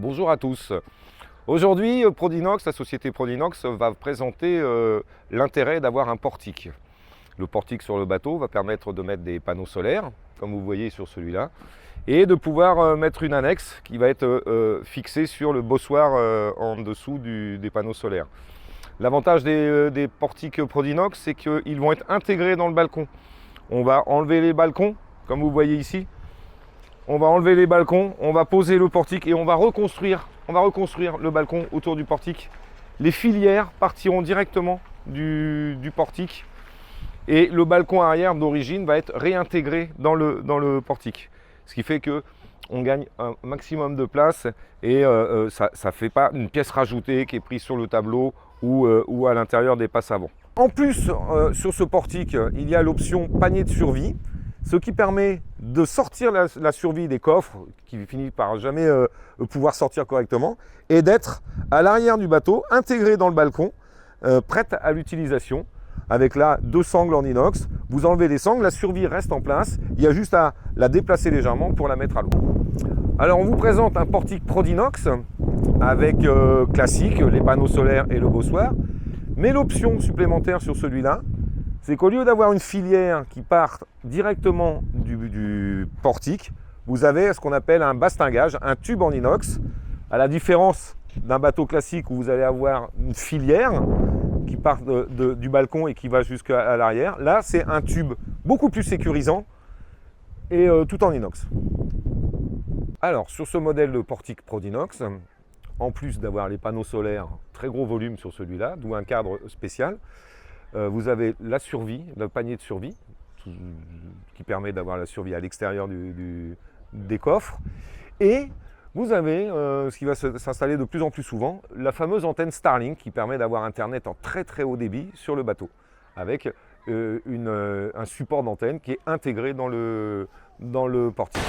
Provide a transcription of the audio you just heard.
Bonjour à tous. Aujourd'hui, Prodinox, la société Prodinox va présenter l'intérêt d'avoir un portique. Le portique sur le bateau va permettre de mettre des panneaux solaires, comme vous voyez sur celui-là, et de pouvoir mettre une annexe qui va être fixée sur le bossoir en dessous des panneaux solaires. L'avantage des portiques Prodinox, c'est qu'ils vont être intégrés dans le balcon. On va enlever les balcons, comme vous voyez ici. On va enlever les balcons, on va poser le portique et on va reconstruire le balcon autour du portique. Les filières partiront directement du portique et le balcon arrière d'origine va être réintégré dans le portique. Ce qui fait qu'on gagne un maximum de place et ça ne fait pas une pièce rajoutée qui est prise sur le tableau ou à l'intérieur des passes avant. En plus, sur ce portique, il y a l'option panier de survie, ce qui permet de sortir la survie des coffres, qui finit par jamais pouvoir sortir correctement, et d'être à l'arrière du bateau, intégré dans le balcon, prête à l'utilisation, avec là 2 sangles en inox. Vous enlevez les sangles, la survie reste en place, il y a juste à la déplacer légèrement pour la mettre à l'eau. Alors on vous présente un portique Prodinox, avec classique, les panneaux solaires et le bossoir, mais l'option supplémentaire sur celui-là, c'est qu'au lieu d'avoir une filière qui part directement du portique, vous avez ce qu'on appelle un bastingage, un tube en inox, à la différence d'un bateau classique où vous allez avoir une filière qui part du balcon et qui va jusqu'à l'arrière. Là, c'est un tube beaucoup plus sécurisant et tout en inox. Alors, sur ce modèle de portique Prodinox, en plus d'avoir les panneaux solaires, très gros volume sur celui-là, d'où un cadre spécial, vous avez la survie, le panier de survie, qui permet d'avoir la survie à l'extérieur des coffres. Et vous avez, ce qui va s'installer de plus en plus souvent, la fameuse antenne Starlink qui permet d'avoir Internet en très très haut débit sur le bateau, avec un support d'antenne qui est intégré dans le portique.